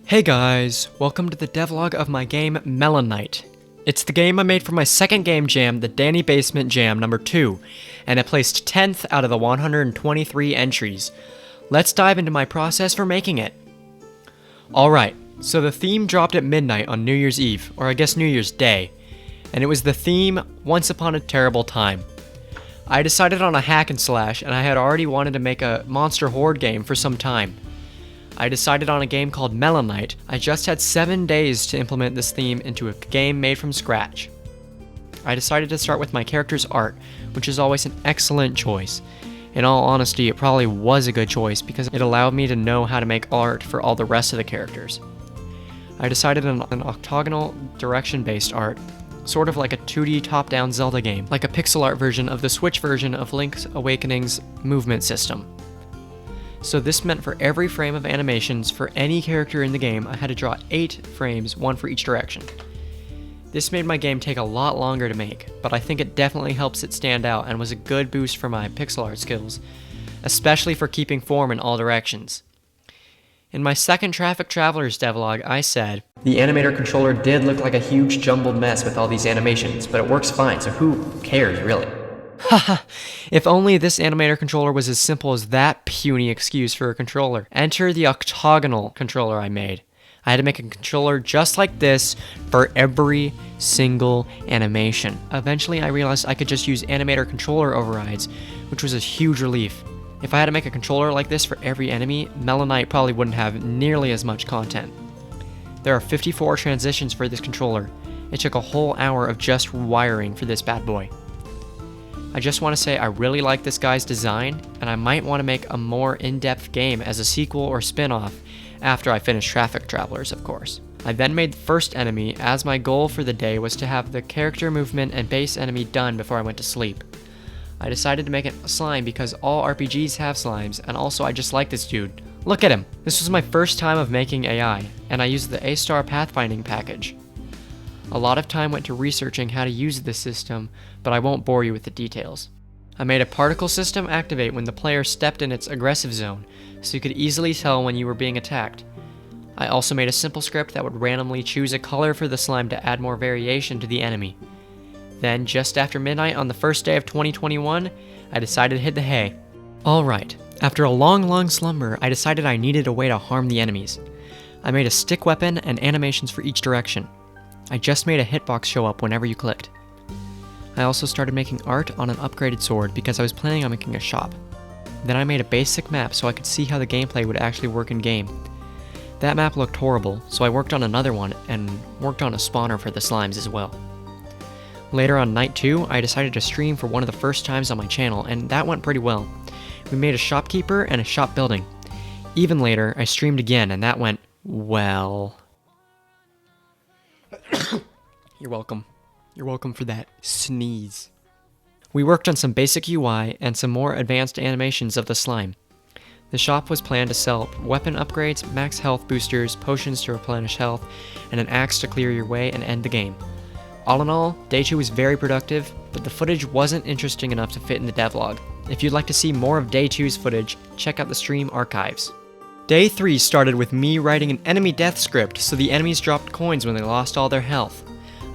Hey guys, welcome to the devlog of my game Melon Knight. It's the game I made for my second game jam, the Dani Basement Jam number 2, and it placed 10th out of the 123 entries. Let's dive into my process for making it. Alright, so the theme dropped at midnight on New Year's Eve, or I guess New Year's Day, and it was the theme Once Upon a Terrible Time. I decided on a hack and slash, and I had already wanted to make a monster horde game for some time. I decided on a game called Melon Knight. I just had 7 days to implement this theme into a game made from scratch. I decided to start with my character's art, which is always an excellent choice. In all honesty, it probably was a good choice because it allowed me to know how to make art for all the rest of the characters. I decided on an octagonal direction-based art, sort of like a 2D top-down Zelda game, like a pixel art version of the Switch version of Link's Awakening's movement system. So this meant for every frame of animations for any character in the game, I had to draw 8 frames, one for each direction. This made my game take a lot longer to make, but I think it definitely helps it stand out and was a good boost for my pixel art skills, especially for keeping form in all directions. In my second Traffic Travelers devlog, I said, "The animator controller did look like a huge jumbled mess with all these animations, but it works fine, so who cares really?" Haha, if only this animator controller was as simple as that puny excuse for a controller. Enter the octagonal controller I made. I had to make a controller just like this for every single animation. Eventually I realized I could just use animator controller overrides, which was a huge relief. If I had to make a controller like this for every enemy, Melon Knight probably wouldn't have nearly as much content. There are 54 transitions for this controller. It took a whole hour of just wiring for this bad boy. I just want to say I really like this guy's design, and I might want to make a more in-depth game as a sequel or spin-off after I finish Traffic Travelers, of course. I then made the first enemy, as my goal for the day was to have the character movement and base enemy done before I went to sleep. I decided to make it a slime because all RPGs have slimes, and also I just like this dude. Look at him! This was my first time of making AI, and I used the A-Star pathfinding package. A lot of time went to researching how to use this system, but I won't bore you with the details. I made a particle system activate when the player stepped in its aggressive zone, so you could easily tell when you were being attacked. I also made a simple script that would randomly choose a color for the slime to add more variation to the enemy. Then, just after midnight on the first day of 2021, I decided to hit the hay. Alright, after a long slumber, I decided I needed a way to harm the enemies. I made a stick weapon and animations for each direction. I just made a hitbox show up whenever you clicked. I also started making art on an upgraded sword because I was planning on making a shop. Then I made a basic map so I could see how the gameplay would actually work in game. That map looked horrible, so I worked on another one and worked on a spawner for the slimes as well. Later on night 2, I decided to stream for one of the first times on my channel, and that went pretty well. We made a shopkeeper and a shop building. Even later, I streamed again and that went well. You're welcome. You're welcome for that sneeze. We worked on some basic UI and some more advanced animations of the slime. The shop was planned to sell weapon upgrades, max health boosters, potions to replenish health, and an axe to clear your way and end the game. All in all, day 2 was very productive, but the footage wasn't interesting enough to fit in the devlog. If you'd like to see more of day 2's footage, check out the stream archives. Day 3 started with me writing an enemy death script so the enemies dropped coins when they lost all their health.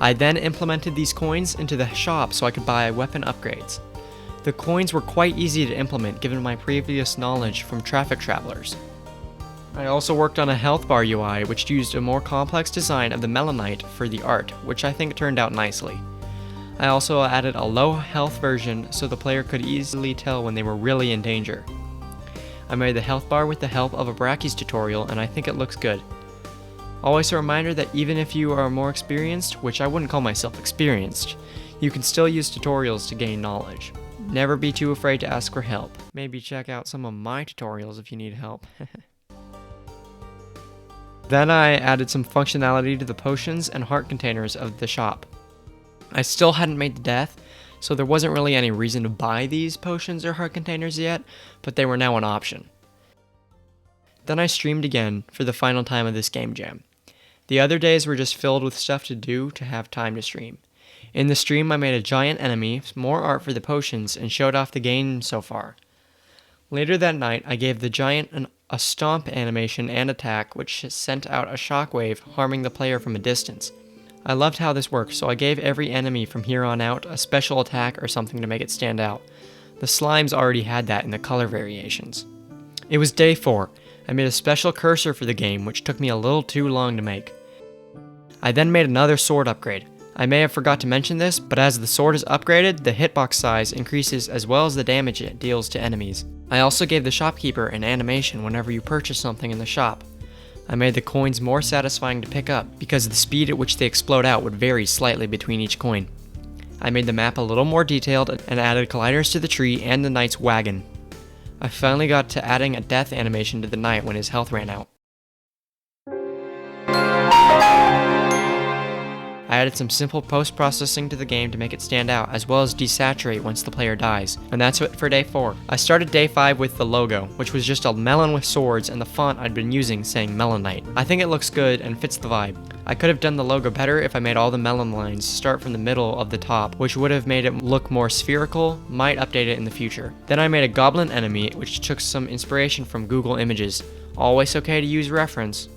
I then implemented these coins into the shop so I could buy weapon upgrades. The coins were quite easy to implement given my previous knowledge from Traffic Travelers. I also worked on a health bar UI which used a more complex design of the Melon Knight for the art, which I think turned out nicely. I also added a low health version so the player could easily tell when they were really in danger. I made the health bar with the help of a Brachy's tutorial and I think it looks good. Always a reminder that even if you are more experienced, which I wouldn't call myself experienced, you can still use tutorials to gain knowledge. Never be too afraid to ask for help. Maybe check out some of my tutorials if you need help. Then I added some functionality to the potions and heart containers of the shop. I still hadn't made the death, so there wasn't really any reason to buy these potions or heart containers yet, but they were now an option. Then I streamed again for the final time of this game jam. The other days were just filled with stuff to do to have time to stream. In the stream I made a giant enemy, more art for the potions, and showed off the game so far. Later that night I gave the giant an a stomp animation and attack which sent out a shockwave harming the player from a distance. I loved how this worked, so I gave every enemy from here on out a special attack or something to make it stand out. The slimes already had that in the color variations. It was day 4. I made a special cursor for the game which took me a little too long to make. I then made another sword upgrade. I may have forgot to mention this, but as the sword is upgraded, the hitbox size increases as well as the damage it deals to enemies. I also gave the shopkeeper an animation whenever you purchase something in the shop. I made the coins more satisfying to pick up because the speed at which they explode out would vary slightly between each coin. I made the map a little more detailed and added colliders to the tree and the knight's wagon. I finally got to adding a death animation to the knight when his health ran out. I added some simple post-processing to the game to make it stand out, as well as desaturate once the player dies. And that's it for day 4. I started day 5 with the logo, which was just a melon with swords and the font I'd been using saying Melon Knight. I think it looks good and fits the vibe. I could have done the logo better if I made all the melon lines start from the middle of the top, which would have made it look more spherical, might update it in the future. Then I made a goblin enemy, which took some inspiration from Google Images. Always okay to use reference.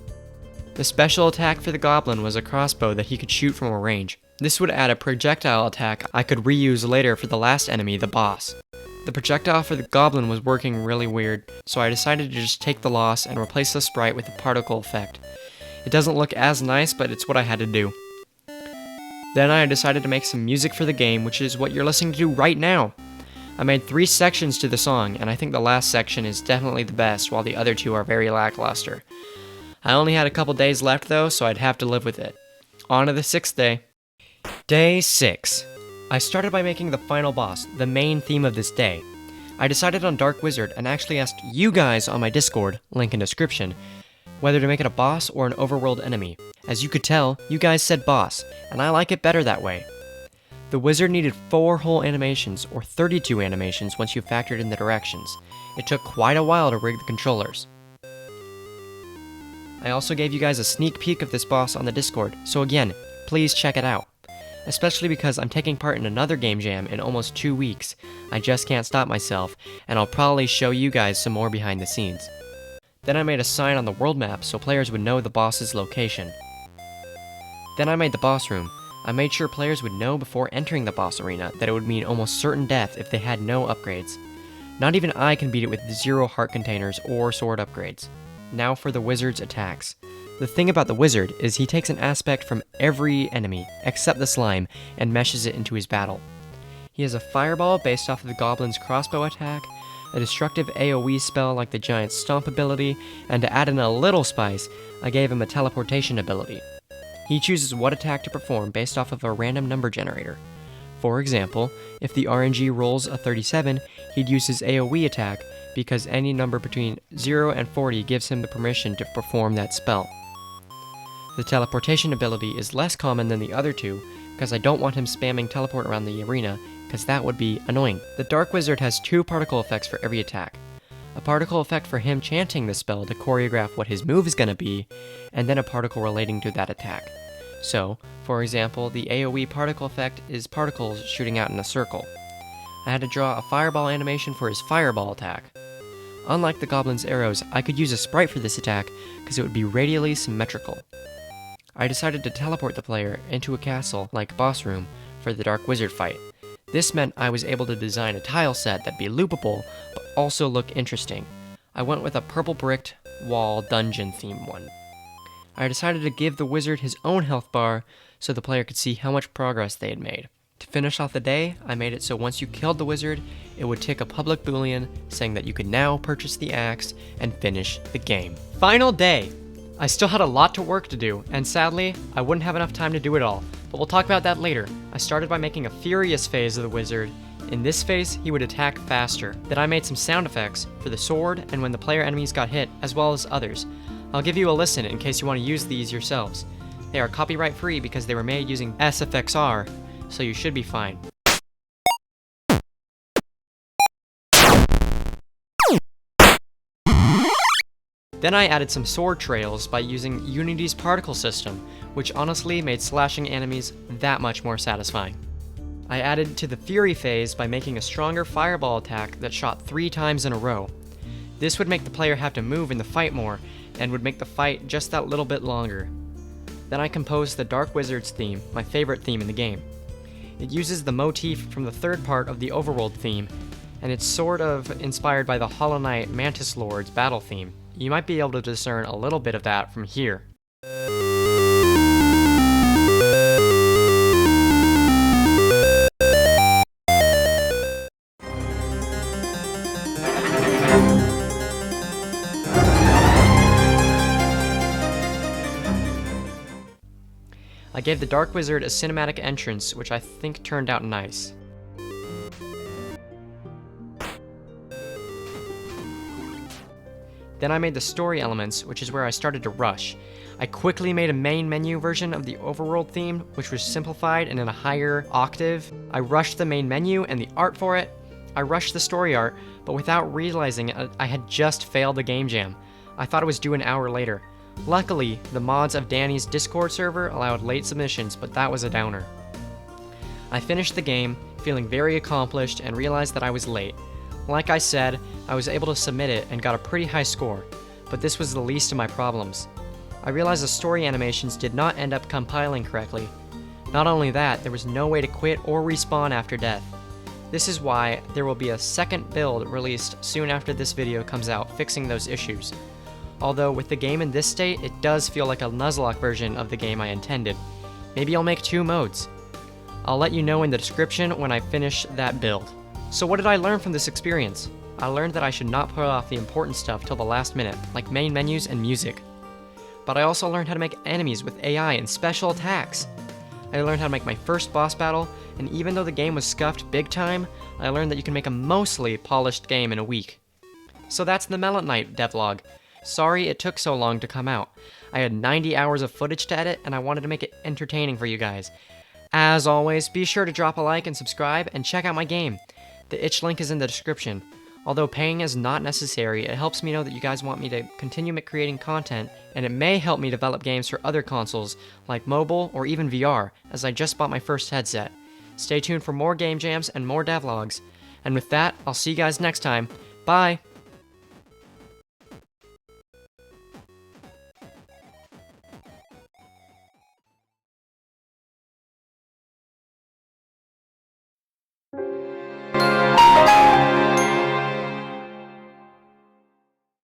The special attack for the goblin was a crossbow that he could shoot from a range. This would add a projectile attack I could reuse later for the last enemy, the boss. The projectile for the goblin was working really weird, so I decided to just take the loss and replace the sprite with a particle effect. It doesn't look as nice, but it's what I had to do. Then I decided to make some music for the game, which is what you're listening to right now. I made 3 sections to the song, and I think the last section is definitely the best, while the other 2 are very lackluster. I only had a couple days left though, so I'd have to live with it. On to the 6th day. Day 6. I started by making the final boss, the main theme of this day. I decided on Dark Wizard and actually asked you guys on my Discord, link in description, whether to make it a boss or an overworld enemy. As you could tell, you guys said boss, and I like it better that way. The wizard needed 4 whole animations, or 32 animations once you factored in the directions. It took quite a while to rig the controllers. I also gave you guys a sneak peek of this boss on the Discord, so again, please check it out. Especially because I'm taking part in another game jam in almost 2 weeks. I just can't stop myself, and I'll probably show you guys some more behind the scenes. Then I made a sign on the world map so players would know the boss's location. Then I made the boss room. I made sure players would know before entering the boss arena that it would mean almost certain death if they had no upgrades. Not even I can beat it with 0 heart containers or sword upgrades. Now for the wizard's attacks. The thing about the wizard is he takes an aspect from every enemy, except the slime, and meshes it into his battle. He has a fireball based off of the goblin's crossbow attack, a destructive AoE spell like the giant stomp ability, and to add in a little spice, I gave him a teleportation ability. He chooses what attack to perform based off of a random number generator. For example, if the RNG rolls a 37, he'd use his AoE attack, because any number between 0 and 40 gives him the permission to perform that spell. The teleportation ability is less common than the other 2, because I don't want him spamming teleport around the arena, because that would be annoying. The Dark Wizard has 2 particle effects for every attack. A particle effect for him chanting the spell to choreograph what his move is going to be, and then a particle relating to that attack. So, for example, the AoE particle effect is particles shooting out in a circle. I had to draw a fireball animation for his fireball attack. Unlike the goblin's arrows, I could use a sprite for this attack because it would be radially symmetrical. I decided to teleport the player into a castle like boss room for the Dark Wizard fight. This meant I was able to design a tile set that'd be loopable but also look interesting. I went with a purple bricked wall dungeon theme one. I decided to give the wizard his own health bar so the player could see how much progress they had made. To finish off the day, I made it so once you killed the wizard, it would tick a public boolean saying that you could now purchase the axe and finish the game. Final day! I still had a lot to work to do, and sadly, I wouldn't have enough time to do it all, but we'll talk about that later. I started by making a furious phase of the wizard. In this phase, he would attack faster. Then I made some sound effects for the sword and when the player enemies got hit, as well as others. I'll give you a listen in case you want to use these yourselves. They are copyright free because they were made using sfxr, so you should be fine. Then I added some sword trails by using Unity's particle system, which honestly made slashing enemies that much more satisfying. I added to the Fury phase by making a stronger fireball attack that shot 3 times in a row. This would make the player have to move in the fight more, and would make the fight just that little bit longer. Then I composed the Dark Wizard's theme, my favorite theme in the game. It uses the motif from the third part of the Overworld theme, and it's sort of inspired by the Hollow Knight Mantis Lord's battle theme. You might be able to discern a little bit of that from here. I gave the Dark Wizard a cinematic entrance, which I think turned out nice. Then I made the story elements, which is where I started to rush. I quickly made a main menu version of the Overworld theme, which was simplified and in a higher octave. I rushed the main menu and the art for it. I rushed the story art, but without realizing it, I had just failed the game jam. I thought it was due an hour later. Luckily, the mods of Dani's Discord server allowed late submissions, but that was a downer. I finished the game, feeling very accomplished, and realized that I was late. Like I said, I was able to submit it and got a pretty high score, but this was the least of my problems. I realized the story animations did not end up compiling correctly. Not only that, there was no way to quit or respawn after death. This is why there will be a second build released soon after this video comes out fixing those issues. Although with the game in this state, it does feel like a Nuzlocke version of the game I intended. Maybe I'll make 2 modes. I'll let you know in the description when I finish that build. So what did I learn from this experience? I learned that I should not put off the important stuff till the last minute, like main menus and music. But I also learned how to make enemies with AI and special attacks. I learned how to make my first boss battle, and even though the game was scuffed big time, I learned that you can make a mostly polished game in a week. So that's the Melon Knight devlog. Sorry it took so long to come out. I had 90 hours of footage to edit, and I wanted to make it entertaining for you guys. As always, be sure to drop a like and subscribe, and check out my game. The itch link is in the description. Although paying is not necessary, it helps me know that you guys want me to continue creating content, and it may help me develop games for other consoles, like mobile or even VR, as I just bought my first headset. Stay tuned for more game jams and more devlogs. And with that, I'll see you guys next time. Bye!